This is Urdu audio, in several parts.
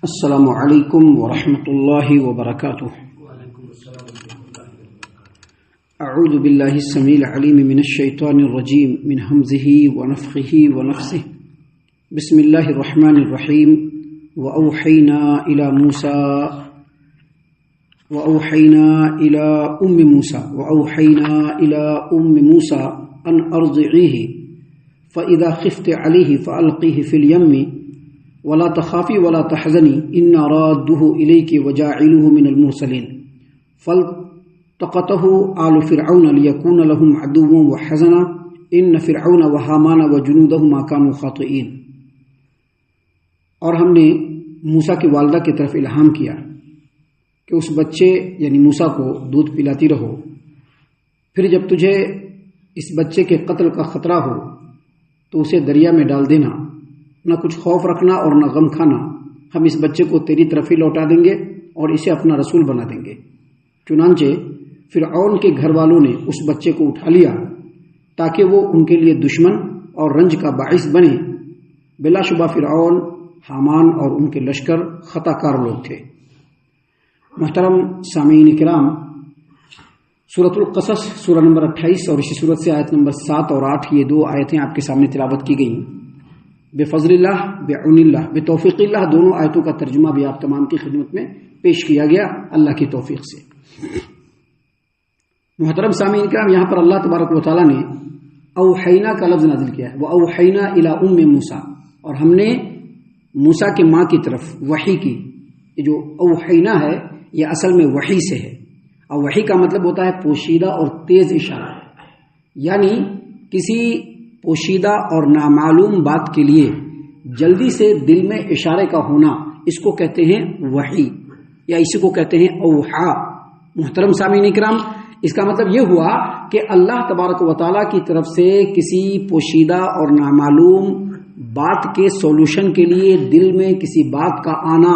السلام علیکم ورحمۃ اللہ وبرکاتہ۔ اعوذ باللہ السمیع العلیم من الشیطان الرجیم من حمزہ ونفخہ ونفثہ۔ بسم اللہ الرحمن الرحیم۔ وأوحینا إلى أم موسى أن أرضعيه فإذا خفت عليه فألقيه في اليم ولا تخافي ولا تحزني إنا رادوه إليك وجاعلوه من المرسلين فالتقطه آل فرعون ليكون لهم عدوا وحزنا إن فرعون وهامان وجنودهما كانوا خاطئين۔ اور ہم نے موسیٰ کی والدہ کی طرف الہام کیا کہ اس بچے یعنی موسیٰ کو دودھ پلاتی رہو، پھر جب تجھے اس بچے کے قتل کا خطرہ ہو تو اسے دریا میں ڈال دینا، نہ کچھ خوف رکھنا اور نہ غم کھانا، ہم اس بچے کو تیری طرف ہی لوٹا دیں گے اور اسے اپنا رسول بنا دیں گے۔ چنانچہ فرعون کے گھر والوں نے اس بچے کو اٹھا لیا تاکہ وہ ان کے لیے دشمن اور رنج کا باعث بنے۔ بلا شبہ فرعون، حامان اور ان کے لشکر خطا کار لوگ تھے۔ محترم سامعین کرام، سورۃ القصص سورہ نمبر 28 اور اسی سورت سے آیت نمبر 7 اور 8 یہ دو آیتیں آپ کے سامنے تلاوت کی گئیں۔ بفضل اللہ، بعون اللہ، بتوفیق اللہ، دونوں آیتوں کا ترجمہ بھی آپ تمام کی خدمت میں پیش کیا گیا اللہ کی توفیق سے۔ محترم سامعین کرام، یہاں پر اللہ تبارک و تعالیٰ نے اوحینا کا لفظ نازل کیا ہے۔ وأوحینا الی ام موسیٰ، اور ہم نے موسیٰ کے ماں کی طرف وحی کی۔ یہ جو اوحینا ہے یہ اصل میں وحی سے ہے، اور وحی کا مطلب ہوتا ہے پوشیدہ اور تیز اشارہ، یعنی کسی پوشیدہ اور نامعلوم بات کے لیے جلدی سے دل میں اشارے کا ہونا، اس کو کہتے ہیں وحی، یا اسی کو کہتے ہیں اوحا۔ محترم سامعین کرام، اس کا مطلب یہ ہوا کہ اللہ تبارک و تعالیٰ کی طرف سے کسی پوشیدہ اور نامعلوم بات کے سولوشن کے لیے دل میں کسی بات کا آنا،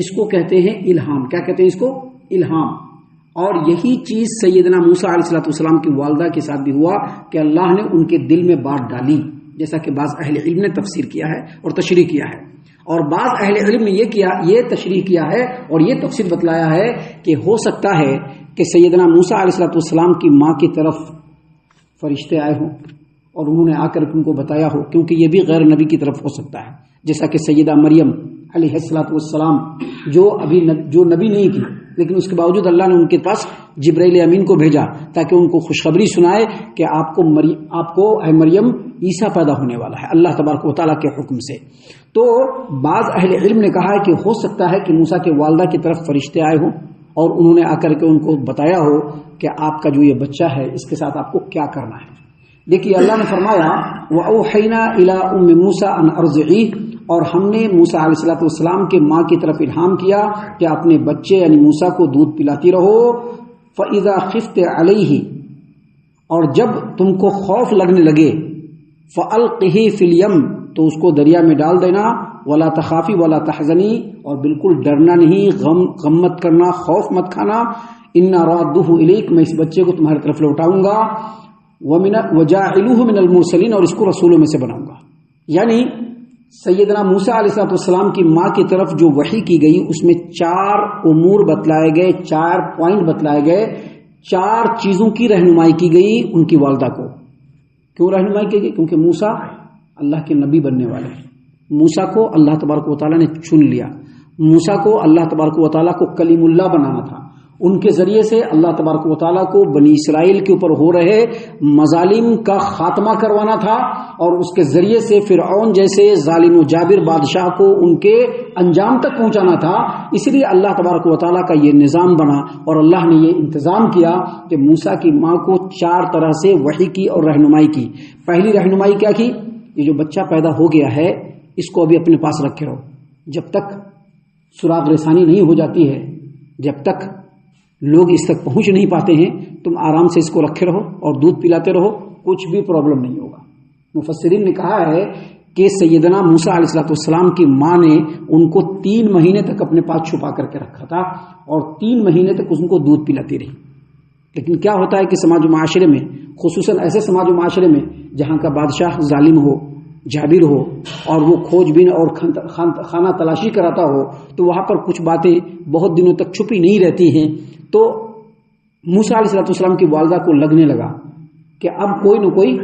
اس کو کہتے ہیں الہام۔ کیا کہتے ہیں اس کو؟ الہام۔ اور یہی چیز سیدنا موسیٰ علیہ السلام کی والدہ کے ساتھ بھی ہوا کہ اللہ نے ان کے دل میں بات ڈالی، جیسا کہ بعض اہل علم نے تفسیر کیا ہے اور تشریح کیا ہے، اور بعض اہل علم نے یہ تشریح کیا ہے اور یہ تفسیر بتلایا ہے کہ ہو سکتا ہے کہ سیدنا موسیٰ علیہ السلام کی ماں کی طرف فرشتے آئے ہوں اور انہوں نے آ کر ان کو بتایا ہو، کیونکہ یہ بھی غیر نبی کی طرف ہو سکتا ہے، جیسا کہ سیدہ مریم علیہ السلام جو نبی نہیں تھی، لیکن اس کے باوجود اللہ نے ان کے پاس جبرائیل امین کو بھیجا تاکہ ان کو خوشخبری سنائے کہ آپ کو اے مریم عیسیٰ پیدا ہونے والا ہے اللہ تبارک و تعالیٰ کے حکم سے۔ تو بعض اہل علم نے کہا ہے کہ ہو سکتا ہے کہ موسیٰ کے والدہ کی طرف فرشتے آئے ہوں اور انہوں نے آ کر کے ان کو بتایا ہو کہ آپ کا جو یہ بچہ ہے اس کے ساتھ آپ کو کیا کرنا ہے۔ دیکھیے اللہ نے فرمایا وَأَوْحَيْنَا إِلَىٰ أُمِّ مُوسَىٰ أَنْ أَرْضِعِيهِ، اور ہم نے موسیٰ علیہ السلام کے ماں کی طرف الہام کیا کہ اپنے بچے یعنی موسیٰ کو دودھ پلاتی رہو۔ فَإِذَا خِفْتَ عَلَيْهِ، اور جب تم کو خوف لگنے لگے، فَأَلْقِهِ فِي الْيَمِّ، تو اس کو دریا میں ڈال دینا، وَلَا تَخَافِي وَلَا تَحْزَنِي، اور بالکل ڈرنا نہیں، غم مت کرنا، خوف مت کھانا، إِنَّا رَادُّهُ إِلَيْكَ، میں اس بچے کو تمہاری طرف لوٹاؤں گا، وَجَاعِلُوهُ مِنَ الْمُرْسَلِينَ، اور اس کو رسولوں میں سے بناؤں گا۔ یعنی سیدنا موسیٰ علیہ السلام کی ماں کی طرف جو وحی کی گئی اس میں 4 امور بتلائے گئے، 4 پوائنٹ بتلائے گئے، 4 چیزوں کی رہنمائی کی گئی ان کی والدہ کو۔ کیوں رہنمائی کی گئی؟ کیونکہ موسیٰ اللہ کے نبی بننے والے ہیں، موسیٰ کو اللہ تبارک و تعالیٰ نے چن لیا، موسیٰ کو اللہ تبارک و تعالیٰ کو کلیم اللہ بنانا تھا، ان کے ذریعے سے اللہ تبارک و تعالیٰ کو بنی اسرائیل کے اوپر ہو رہے مظالم کا خاتمہ کروانا تھا، اور اس کے ذریعے سے فرعون جیسے ظالم و جابر بادشاہ کو ان کے انجام تک پہنچانا تھا۔ اس لیے اللہ تبارک و تعالیٰ کا یہ نظام بنا، اور اللہ نے یہ انتظام کیا کہ موسیٰ کی ماں کو 4 طرح سے وحی کی اور رہنمائی کی۔ پہلی رہنمائی کیا کی؟ یہ جو بچہ پیدا ہو گیا ہے اس کو ابھی اپنے پاس رکھے رہو، جب تک سراغ رسانی نہیں ہو جاتی ہے، جب تک لوگ اس تک پہنچ نہیں پاتے ہیں، تم آرام سے اس کو رکھے رہو اور دودھ پلاتے رہو، کچھ بھی پرابلم نہیں ہوگا۔ مفسرین نے کہا ہے کہ سیدنا موسیٰ علیہ السلام کی ماں نے ان کو 3 مہینے تک اپنے پاس چھپا کر کے رکھا تھا، اور 3 مہینے تک ان کو دودھ پلاتی رہی۔ لیکن کیا ہوتا ہے کہ سماج و معاشرے میں، خصوصاً ایسے سماج و معاشرے میں جہاں کا بادشاہ ظالم ہو، جابر ہو اور وہ کھوج بین اور خانہ تلاشی کراتا ہو تو وہاں پر کچھ باتیں بہت دنوں تک چھپی نہیں رہتی ہیں. تو موسیٰ علیہ السلام کی والدہ کو لگنے لگا کہ اب کوئی نہ کوئی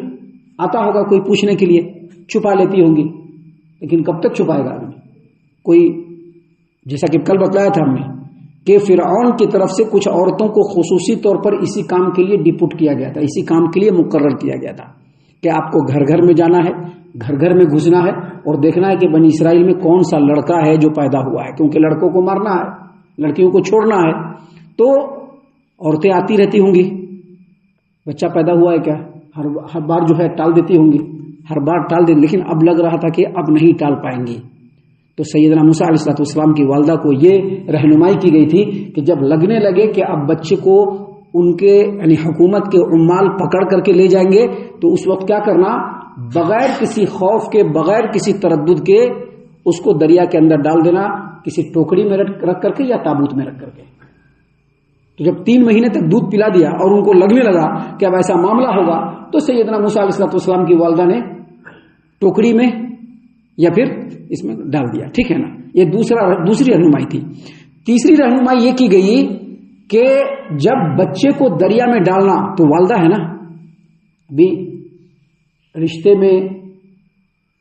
آتا ہوگا کوئی پوچھنے کے لیے, چھپا لیتی ہوں گی. لیکن کب تک چھپائے گا آدمی کوئی؟ جیسا کہ کل بتلایا تھا ہم نے کہ فرعون کی طرف سے کچھ عورتوں کو خصوصی طور پر اسی کام کے لیے ڈپوٹ کیا گیا تھا, اسی کام کے لیے مقرر کیا گیا تھا کہ آپ کو گھر گھر میں جانا ہے, گھر گھر میں گھسنا ہے اور دیکھنا ہے کہ بنی اسرائیل میں کون سا لڑکا ہے جو پیدا ہوا ہے, کیونکہ لڑکوں کو مارنا ہے, لڑکیوں کو چھوڑنا ہے. تو عورتیں آتی رہتی ہوں گی, بچہ پیدا ہوا ہے کیا, ہر بار جو ہے ٹال دیتی ہوں گی, ہر بار ٹال دیں. لیکن اب لگ رہا تھا کہ اب نہیں ٹال پائیں گی. تو سیدنا موسیٰ علیہ السلام کی والدہ کو یہ رہنمائی کی گئی تھی کہ جب لگنے لگے کہ اب بچے کو ان کے یعنی حکومت کے عمال پکڑ کر کے لے جائیں گے تو اس وقت کیا کرنا, بغیر کسی خوف کے, بغیر کسی تردد کے اس کو دریا کے اندر ڈال دینا, کسی ٹوکری میں رکھ کر کے یا تابوت میں رکھ کر کے. تو جب 3 مہینے تک دودھ پلا دیا اور ان کو لگنے لگا کہ اب ایسا معاملہ ہوگا تو سیدنا موسیٰ علیہ السلام کی والدہ نے ٹوکری میں یا پھر اس میں ڈال دیا. ٹھیک ہے نا, یہ دوسری رہنمائی تھی. تیسری رہنمائی یہ کی گئی کہ جب بچے کو دریا میں ڈالنا, تو والدہ ہے نا, ابھی رشتے میں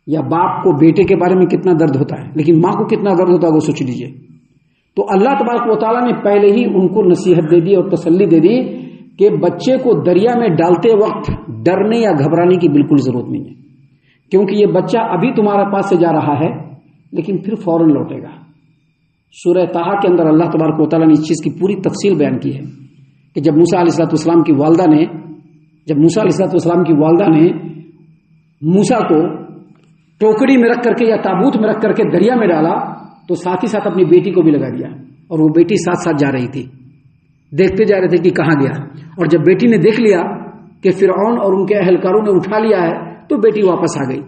یا باپ کو بیٹے کے بارے میں کتنا درد ہوتا ہے, لیکن ماں کو کتنا درد ہوتا ہے وہ سوچ لیجئے. تو اللہ تبارک و تعالیٰ نے پہلے ہی ان کو نصیحت دے دی اور تسلی دے دی کہ بچے کو دریا میں ڈالتے وقت ڈرنے یا گھبرانے کی بالکل ضرورت نہیں ہے, کیونکہ یہ بچہ ابھی تمہارے پاس سے جا رہا ہے لیکن پھر فوراً لوٹے گا. سورہ طٰہٰ کے اندر اللہ تبارک و تعالیٰ نے اس چیز کی پوری تفصیل بیان کی ہے کہ جب موسیٰ علیہ السلام کی والدہ نے موسیٰ کو ٹوکری میں رکھ کر کے یا تابوت میں رکھ کر کے دریا میں ڈالا تو ساتھ ہی ساتھ اپنی بیٹی کو بھی لگا دیا, اور وہ بیٹی ساتھ ساتھ جا رہی تھی. دیکھتے جا رہے تھے کہ کہاں گیا, اور جب بیٹی نے دیکھ لیا کہ فرعون اور ان کے اہلکاروں نے اٹھا لیا ہے تو بیٹی واپس آ گئی.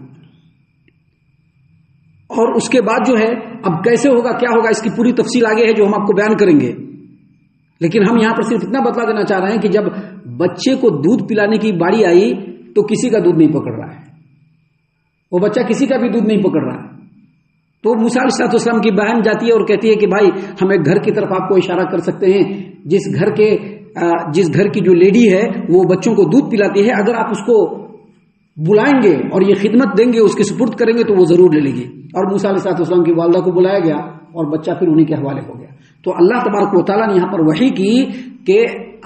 اور اس کے بعد جو ہے اب کیسے ہوگا کیا ہوگا اس کی پوری تفصیل آگے ہے جو ہم آپ کو بیان کریں گے. لیکن ہم یہاں پر صرف اتنا بتلا دینا چاہ رہے ہیں کہ جب بچے کو دودھ پلانے کی باری آئی تو کسی کا دودھ نہیں پکڑ رہا ہے, وہ بچہ کسی کا بھی دودھ نہیں پکڑ رہا ہے. تو موسیٰ علیہ السلام کی بہن جاتی ہے اور کہتی ہے کہ بھائی ہم ایک گھر کی طرف آپ کو اشارہ کر سکتے ہیں جس گھر کی جو لیڈی ہے وہ بچوں کو دودھ پلاتی ہے, اگر آپ اس کو بلائیں گے اور یہ خدمت دیں گے, اس کے سپرد کریں گے تو وہ ضرور لے لے گی. اور موسیٰ علیہ السلام کی والدہ کو بلایا گیا اور بچہ پھر انہی کے حوالے ہو گیا. تو اللہ تبارک و تعالیٰ نے یہاں پر وحی کی کہ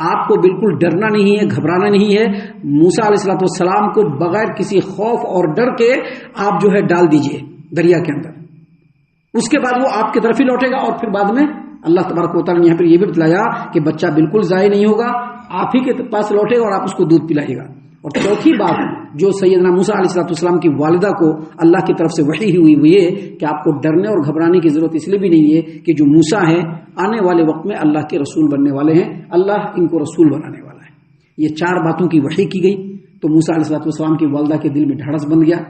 آپ کو بالکل ڈرنا نہیں ہے, گھبرانا نہیں ہے. موسیٰ علیہ السلام کو بغیر کسی خوف اور ڈر کے آپ جو ہے ڈال دیجئے دریا کے اندر, اس کے بعد وہ آپ کی طرف ہی لوٹے گا. اور پھر بعد میں اللہ تبارک و تعالیٰ نے یہاں پر یہ بھی بتلایا کہ بچہ بالکل ضائع نہیں ہوگا, آپ ہی کے پاس لوٹے گا اور آپ اس کو دودھ پلائیے گا. اور چوتھی بات جو سیدنا موسیٰ علیہ السلام کی والدہ کو اللہ کی طرف سے وحی ہوئی وہ یہ کہ آپ کو ڈرنے اور گھبرانے کی ضرورت اس لیے بھی نہیں ہے کہ جو موسیٰ ہیں آنے والے وقت میں اللہ کے رسول بننے والے ہیں, اللہ ان کو رسول بنانے والا ہے. یہ 4 باتوں کی وحی کی گئی تو موسیٰ علیہ السلام کی والدہ کے دل میں ڈھڑس بن گیا.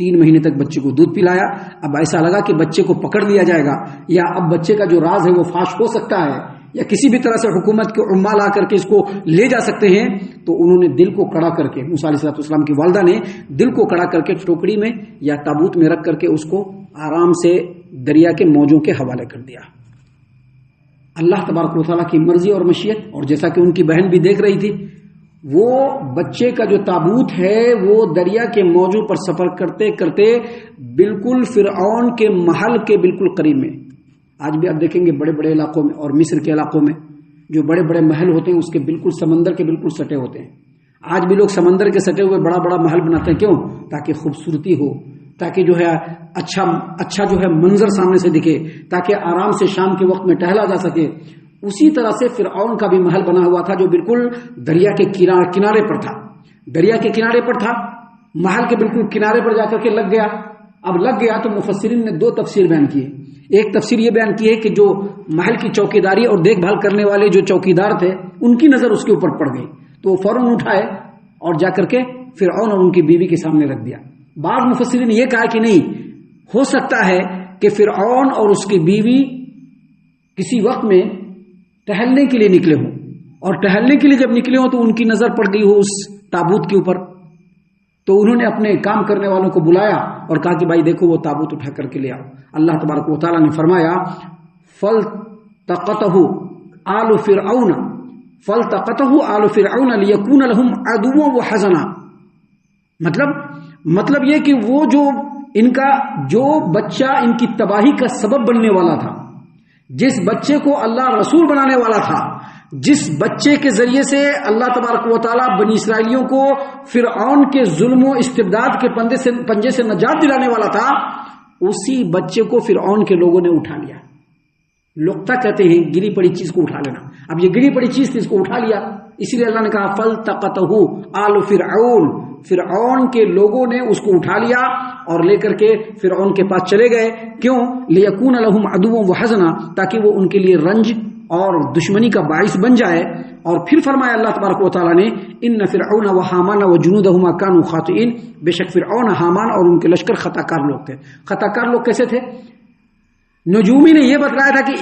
3 مہینے تک بچے کو دودھ پلایا. اب ایسا لگا کہ بچے کو پکڑ لیا جائے گا یا اب بچے کا جو راز ہے وہ فاش ہو سکتا ہے یا کسی بھی طرح سے حکومت کے عمال آ کر کے اس کو لے جا سکتے ہیں. تو انہوں نے دل کو کڑا کر کے, موسیٰ علیہ السلام کی والدہ نے دل کو کڑا کر کے ٹوکری میں یا تابوت میں رکھ کر کے اس کو آرام سے دریا کے موجوں کے حوالے کر دیا. اللہ تبارک و تعالیٰ کی مرضی اور مشیت, اور جیسا کہ ان کی بہن بھی دیکھ رہی تھی, وہ بچے کا جو تابوت ہے وہ دریا کے موجوں پر سفر کرتے کرتے بالکل فرعون کے محل کے بالکل قریب میں, آج بھی آپ دیکھیں گے بڑے بڑے علاقوں میں اور مصر کے علاقوں میں جو بڑے بڑے محل ہوتے ہیں اس کے بالکل سمندر کے بالکل سٹے ہوتے ہیں. آج بھی لوگ سمندر کے سٹے ہوئے بڑا بڑا محل بناتے ہیں. کیوں؟ تاکہ خوبصورتی ہو, تاکہ جو ہے اچھا جو ہے منظر سامنے سے دکھے, تاکہ آرام سے شام کے وقت میں ٹہلا جا سکے. اسی طرح سے فرعون کا بھی محل بنا ہوا تھا جو بالکل دریا کے کنارے پر تھا. دریا کے کنارے پر تھا, محل کے بالکل کنارے پر جا کر کے لگ گیا. اب لگ گیا تو مفسرین نے 2 تفسیر بیان کی ہے. ایک تفسیر یہ بیان کی ہے کہ جو محل کی چوکیداری اور دیکھ بھال کرنے والے جو چوکیدار تھے ان کی نظر اس کے اوپر پڑ گئی تو وہ فوراً اٹھائے اور جا کر کے فرعون اور ان کی بیوی کے سامنے رکھ دیا. بعض مفسرین نے یہ کہا کہ نہیں, ہو سکتا ہے کہ فرعون اور اس کی بیوی کسی وقت میں ٹہلنے کے لیے نکلے ہوں, اور ٹہلنے کے لیے جب نکلے ہوں تو ان کی نظر پڑ گئی ہو اس تابوت کے اوپر, تو انہوں نے اپنے کام کرنے والوں کو بلایا اور کہا کہ بھائی دیکھو وہ تابوت اٹھا کر کے لے آؤ. اللہ تبارک و تعالیٰ نے فرمایا فَالْتَقَطَهُ آلُ فِرْعَوْنَ لِيَكُونَ لَهُمْ عَدُوًّا وَحَزَنًا. مطلب یہ کہ وہ جو بچہ ان کی تباہی کا سبب بننے والا تھا، جس بچے کو اللہ رسول بنانے والا تھا، جس بچے کے ذریعے سے اللہ تبارک و تعالیٰ بنی اسرائیلیوں کو فرعون کے ظلم و استبداد کے پنجے سے نجات دلانے والا تھا، اسی بچے کو فرعون کے لوگوں نے اٹھا لیا. لقطہ کہتے ہیں گری پڑی چیز کو اٹھا لینا. اب یہ گری پڑی چیز تھی، اس کو اٹھا لیا، اسی لیے اللہ نے کہا فَالْتَقَطَهُ آلُ فِرْعَوْنَ. فرعون کے لوگوں نے اس کو اٹھا لیا اور لے کر کے فرعون کے پاس چلے گئے. کیوں؟ لِيَكُونَ لَهُمْ عَدُوًّا وَحَزَنًا، تاکہ وہ ان کے لیے رنج اور دشمنی کا باعث بن جائے. اور پھر فرمایا اللہ تبارک و تعالیٰ نے ان فرعون وحامان وجنودهما كانوا خاطئين. بے شک فرعون، حامان اور ان کے لشکر خطا کار لوگ تھے. خطا کار لوگ کیسے تھے؟ نجومی نے یہ بتلایا تھا کہ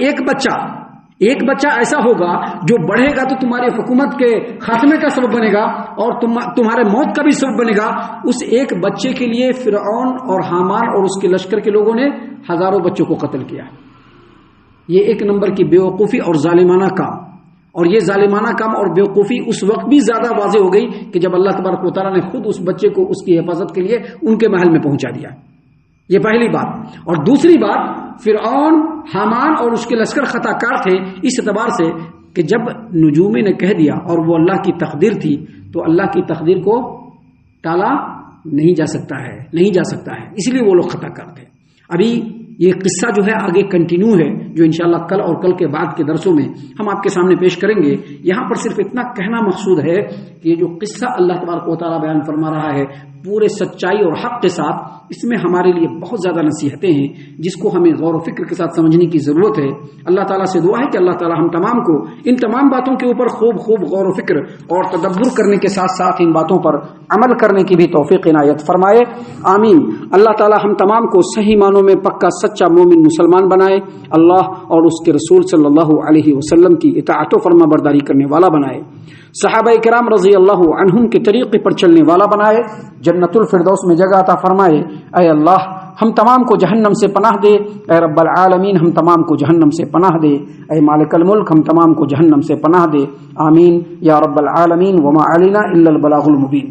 ایک بچہ ایسا ہوگا جو بڑھے گا تو تمہاری حکومت کے خاتمے کا سبب بنے گا اور تمہارے موت کا بھی سبب بنے گا. اس ایک بچے کے لیے فرعون اور حامان اور اس کے لشکر کے لوگوں نے ہزاروں بچوں کو قتل کیا. یہ ایک نمبر کی بیوقوفی اور ظالمانہ کام. اور یہ ظالمانہ کام اور بیوقوفی اس وقت بھی زیادہ واضح ہو گئی کہ جب اللہ تبارک و تعالیٰ نے خود اس بچے کو اس کی حفاظت کے لیے ان کے محل میں پہنچا دیا. یہ پہلی بات. اور دوسری بات، فرعون، حامان اور اس کے لشکر خطا کار تھے اس اعتبار سے کہ جب نجومی نے کہہ دیا اور وہ اللہ کی تقدیر تھی تو اللہ کی تقدیر کو ٹالا نہیں جا سکتا ہے، اس لیے وہ لوگ خطا کار تھے. ابھی یہ قصہ جو ہے آگے کنٹینیو ہے، جو انشاءاللہ کل اور کل کے بعد کے درسوں میں ہم آپ کے سامنے پیش کریں گے. یہاں پر صرف اتنا کہنا مقصود ہے کہ یہ جو قصہ اللہ تبارک و تعالیٰ بیان فرما رہا ہے پورے سچائی اور حق کے ساتھ، اس میں ہمارے لیے بہت زیادہ نصیحتیں ہیں جس کو ہمیں غور و فکر کے ساتھ سمجھنے کی ضرورت ہے. اللہ تعالیٰ سے دعا ہے کہ اللہ تعالیٰ ہم تمام کو ان تمام باتوں کے اوپر خوب غور و فکر اور تدبر کرنے کے ساتھ ساتھ ان باتوں پر عمل کرنے کی بھی توفیق عنایت فرمائے. آمین. اللہ تعالیٰ ہم تمام کو صحیح معنوں میں پکا سچا مومن مسلمان بنائے. اللہ اور اس کے رسول صلی اللہ علیہ وسلم کی اطاعت و فرما برداری کرنے والا بنائے. صحابہ کرام رضی اللہ عنہم کے طریقے پر چلنے والا بنائے. جنت الفردوس میں جگہ عطا فرمائے. اے اللہ ہم تمام کو جہنم سے پناہ دے. اے رب العالمین ہم تمام کو جہنم سے پناہ دے. اے مالک الملک ہم تمام کو جہنم سے پناہ دے. آمین یا رب العالمین. وما علینا الا البلاغ المبین.